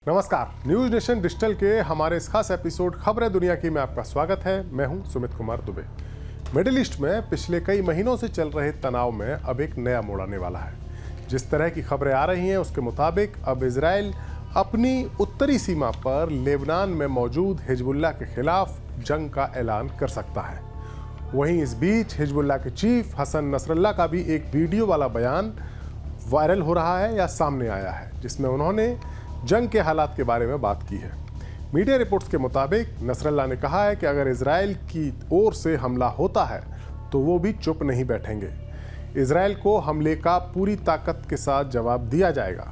नमस्कार, news nation digital के हमारे इस खास एपिसोड खबरें दुनिया की में आपका स्वागत है। मैं हूं सुमित कुमार दुबे। मिडिल ईस्ट में पिछले कई महीनों से चल रहे तनाव में अब एक नया मोड़ आने वाला है। जिस तरह की खबरें आ रही हैं उसके मुताबिक अब इजराइल अपनी उत्तरी सीमा पर लेबनान में मौजूद हिजबुल्लाह के खिलाफ जंग का ऐलान कर सकता है। वहीं इस बीच हिजबुल्लाह के चीफ हसन नसरल्लाह का भी एक वीडियो वाला बयान वायरल हो रहा है या सामने आया है, जिसमें उन्होंने जंग के हालात के बारे में बात की है। मीडिया रिपोर्ट्स के मुताबिक नसरल्लाह ने कहा है कि अगर इजराइल की ओर से हमला होता है तो वो भी चुप नहीं बैठेंगे। इजराइल को हमले का पूरी ताकत के साथ जवाब दिया जाएगा।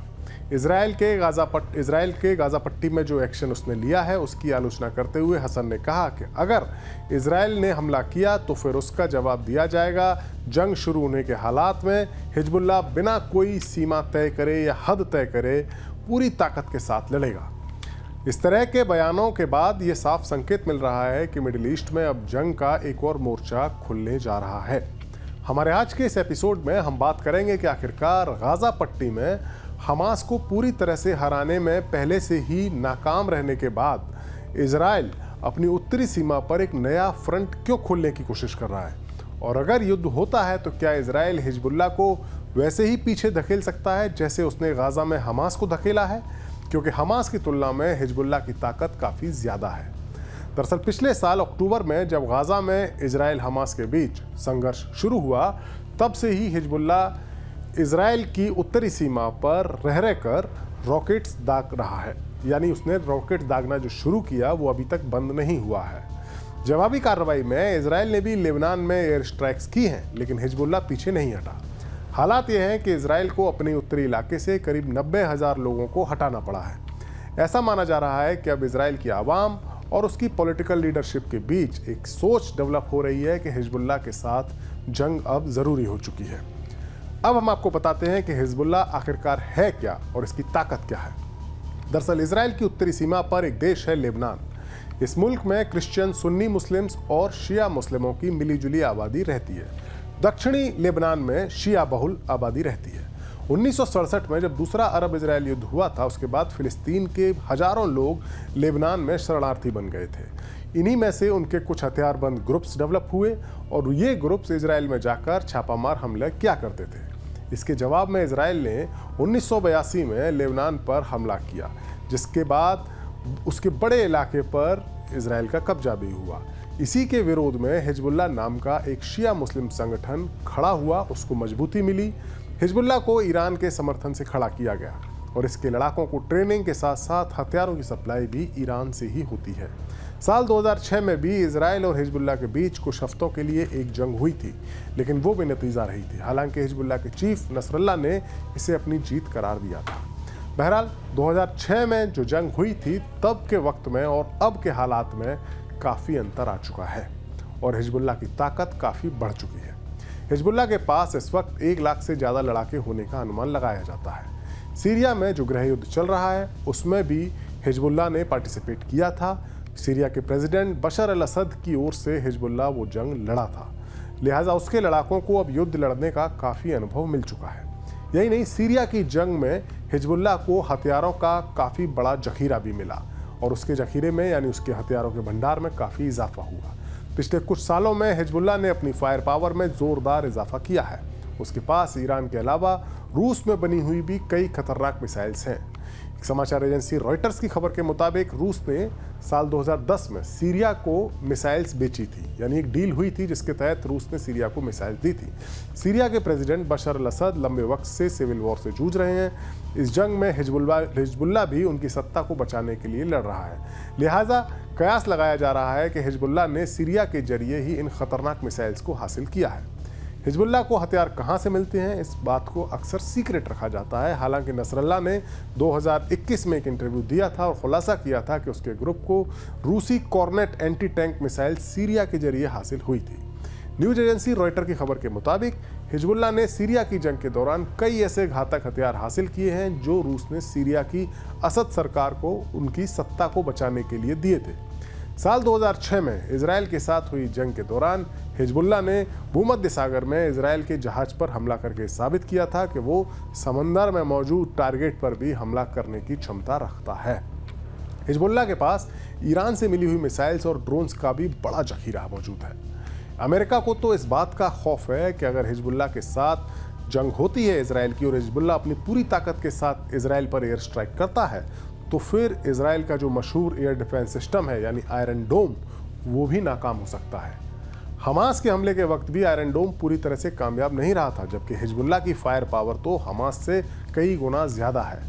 इजराइल के गाजा पट्टी में जो एक्शन उसने लिया है उसकी आलोचना करते हुए हसन ने कहा कि अगर इजराइल ने हमला किया तो फिर उसका जवाब दिया जाएगा। जंग शुरू होने के हालात में हिजबुल्लाह बिना कोई सीमा तय करे या हद तय करे पूरी ताकत के साथ लड़ेगा। इस तरह के बयानों के बाद ये साफ संकेत मिल रहा है कि मिडिल ईस्ट में अब जंग का एक और मोर्चा खुलने जा रहा है। हमारे आज के इस एपिसोड में हम बात करेंगे कि आखिरकार गाजा पट्टी में हमास को पूरी तरह से हराने में पहले से ही नाकाम रहने के बाद इजराइल अपनी उत्तरी सीमा पर एक नया फ्रंट क्यों खोलने की कोशिश कर रहा है, और अगर युद्ध होता है तो क्या इजराइल हिजबुल्लाह को वैसे ही पीछे धकेल सकता है जैसे उसने गाजा में हमास को धकेला है, क्योंकि हमास की तुलना में हिजबुल्लाह की ताकत काफ़ी ज़्यादा है। दरअसल पिछले साल अक्टूबर में जब गाजा में इजराइल हमास के बीच संघर्ष शुरू हुआ तब से ही हिजबुल्लाह इजराइल की उत्तरी सीमा पर रह रहकर रॉकेट्स दाग रहा है। यानी उसने रॉकेट दागना जो शुरू किया वो अभी तक बंद नहीं हुआ है। जवाबी कार्रवाई में इजराइल ने भी लेबनान में एयर स्ट्राइक्स की हैं, लेकिन हिजबुल्लाह पीछे नहीं हटा। हालात ये हैं कि इजराइल को अपने उत्तरी इलाके से करीब 90,000 लोगों को हटाना पड़ा है। ऐसा माना जा रहा है कि अब इजराइल की आवाम और उसकी पॉलिटिकल लीडरशिप के बीच एक सोच डेवलप हो रही है कि हिजबुल्लाह के साथ जंग अब ज़रूरी हो चुकी है। अब हम आपको बताते हैं कि हिजबुल्लाह आखिरकार है क्या और इसकी ताकत क्या है। दरअसल इजराइल की उत्तरी सीमा पर एक देश है लेबनान। इस मुल्क में क्रिश्चियन, सुन्नी मुस्लिम्स और शिया मुस्लिमों की मिलीजुली आबादी रहती है। दक्षिणी लेबनान में शिया बहुल आबादी रहती है। 1967 में जब दूसरा अरब इजराइल युद्ध हुआ था उसके बाद फिलिस्तीन के हजारों लोग लेबनान में शरणार्थी बन गए थे। इन्हीं में से उनके कुछ हथियारबंद ग्रुप्स डेवलप हुए और ये ग्रुप्स इजराइल में जाकर छापामार हमले किया करते थे। इसके जवाब में इजराइल ने 1982 में लेबनान पर हमला किया, जिसके बाद उसके बड़े इलाके पर इजराइल का कब्जा भी हुआ। इसी के विरोध में हिजबुल्लाह नाम का एक शिया मुस्लिम संगठन खड़ा हुआ, उसको मजबूती मिली। हिजबुल्लाह को ईरान के समर्थन से खड़ा किया गया और इसके लड़ाकों को ट्रेनिंग के साथ साथ हथियारों की सप्लाई भी ईरान से ही होती है। साल 2006 में भी इजराइल और हिजबुल्लाह के बीच कुछ हफ्तों के लिए एक जंग हुई थी, लेकिन वो बेनतीजा रही थी। हालांकि हिजबुल्लाह के चीफ नसरल्लाह ने इसे अपनी जीत करार दिया था। बहरहाल 2006 में जो जंग हुई थी तब के वक्त में और अब के हालात में काफ़ी अंतर आ चुका है और हिजबुल्लाह की ताकत काफ़ी बढ़ चुकी है। हिजबुल्लाह के पास इस वक्त 1 लाख से ज़्यादा लड़ाके होने का अनुमान लगाया जाता है। सीरिया में जो गृह युद्ध चल रहा है उसमें भी हिजबुल्लाह ने पार्टिसिपेट किया था। सीरिया के प्रेसिडेंट बशर अल असद की ओर से हिजबुल्लाह वो जंग लड़ा था, लिहाजा उसके लड़ाकों को अब युद्ध लड़ने का काफ़ी अनुभव मिल चुका है। यही नहीं, सीरिया की जंग में हिजबुल्लाह को हथियारों का काफ़ी बड़ा जखीरा भी मिला और उसके जखीरे में यानी उसके हथियारों के भंडार में काफ़ी इजाफा हुआ। पिछले कुछ सालों में हिजबुल्लाह ने अपनी फायर पावर में ज़ोरदार इजाफा किया है। उसके पास ईरान के अलावा रूस में बनी हुई भी कई खतरनाक मिसाइल्स हैं। एक समाचार एजेंसी रॉयटर्स की खबर के मुताबिक रूस ने साल 2010 में सीरिया को मिसाइल्स बेची थी, यानी एक डील हुई थी जिसके तहत रूस ने सीरिया को मिसाइल दी थी। सीरिया के प्रेसिडेंट बशर अल असद लंबे वक्त से सिविल वॉर से जूझ रहे हैं। इस जंग में हिजबुल्लाह भी उनकी सत्ता को बचाने के लिए लड़ रहा है, लिहाजा कयास लगाया जा रहा है कि हिजबुल्लाह ने सीरिया के जरिए ही इन खतरनाक मिसाइल्स को हासिल किया है। हिजबुल्लाह को हथियार कहाँ से मिलते हैं इस बात को अक्सर सीक्रेट रखा जाता है। हालांकि नसरल्लाह ने 2021 में एक इंटरव्यू दिया था और खुलासा किया था कि उसके ग्रुप को रूसी Kornet anti tank missile Syria के जरिए हासिल हुई थी। न्यूज एजेंसी रॉयटर की खबर के मुताबिक हिजबुल्लाह ने सीरिया की जंग के दौरान कई ऐसे घातक हथियार हासिल किए हैं जो रूस ने सीरिया की असद सरकार को उनकी सत्ता को बचाने के लिए दिए थे। साल 2006 में इजराइल के साथ हुई जंग के दौरान हिजबुल्लाह ने भूमध्य सागर में इजराइल के जहाज पर हमला करके साबित किया था कि वो समंदर में मौजूद टारगेट पर भी हमला करने की क्षमता रखता है। हिजबुल्लाह के पास ईरान से मिली हुई मिसाइल्स और ड्रोन्स का भी बड़ा जखीरा मौजूद है। अमेरिका को तो इस बात का खौफ है कि अगर हिजबुल्लाह के साथ जंग होती है इजराइल की और हिजबुल्लाह अपनी पूरी ताकत के साथ इजराइल पर एयर स्ट्राइक करता है तो फिर इजराइल का जो मशहूर एयर डिफेंस सिस्टम है यानी आयरन डोम वो भी नाकाम हो सकता है। हमास के हमले के वक्त भी आयरन डोम पूरी तरह से कामयाब नहीं रहा था, जबकि हिजबुल्लाह की फायर पावर तो हमास से कई गुना ज्यादा है।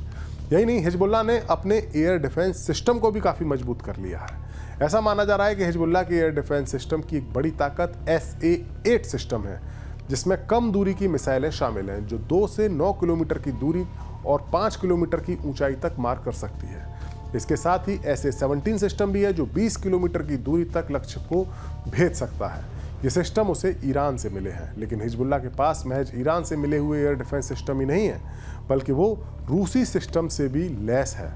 यही नहीं, हिजबुल्लाह ने अपने एयर डिफेंस सिस्टम को भी काफी मजबूत कर लिया है। ऐसा माना जा रहा है कि हिजबुल्लाह के एयर डिफेंस सिस्टम की एक बड़ी ताकत SA-8 सिस्टम है, जिसमें कम दूरी की मिसाइलें शामिल हैं जो 2 से 9 किलोमीटर की दूरी और 5 किलोमीटर की ऊंचाई तक मार कर सकती है। इसके साथ ही SA-17 सिस्टम भी है जो 20 किलोमीटर की दूरी तक लक्ष्य को भेद सकता है। ये सिस्टम उसे ईरान से मिले हैं, लेकिन हिजबुल्लाह के पास महज ईरान से मिले हुए एयर डिफेंस सिस्टम ही नहीं है, बल्कि वो रूसी सिस्टम से भी लैस है।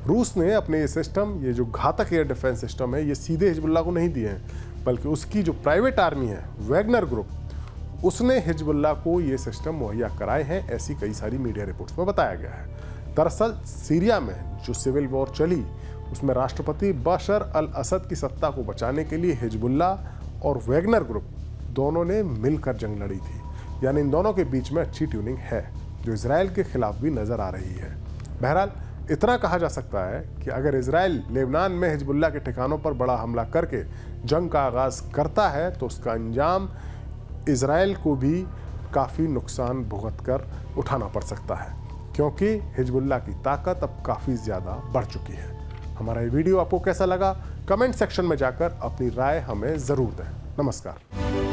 रूस ने अपने ये सिस्टम, ये जो घातक एयर डिफेंस सिस्टम है, ये सीधे हिजबुल्लाह को नहीं दिए हैं, बल्कि उसकी जो प्राइवेट आर्मी है वैगनर ग्रुप, उसने हिजबुल्लाह को ये सिस्टम मुहैया कराए हैं, ऐसी कई सारी मीडिया रिपोर्ट्स में बताया गया है। दरअसल सीरिया में जो सिविल वॉर चली उसमें राष्ट्रपति बशर अल असद की सत्ता को बचाने के लिए हिजबुल्लाह और वैगनर ग्रुप दोनों ने मिलकर जंग लड़ी थी। यानी इन दोनों के बीच में अच्छी ट्यूनिंग है जो इजराइल के खिलाफ भी नजर आ रही है। बहरहाल इतना कहा जा सकता है कि अगर इजराइल लेबनान में हिजबुल्लाह के ठिकानों पर बड़ा हमला करके जंग का आगाज करता है तो उसका अंजाम इजराइल को भी काफ़ी नुकसान भुगत कर उठाना पड़ सकता है, क्योंकि हिजबुल्लाह की ताकत अब काफ़ी ज़्यादा बढ़ चुकी है। हमारा ये वीडियो आपको कैसा लगा? कमेंट सेक्शन में जाकर अपनी राय हमें ज़रूर दें। नमस्कार।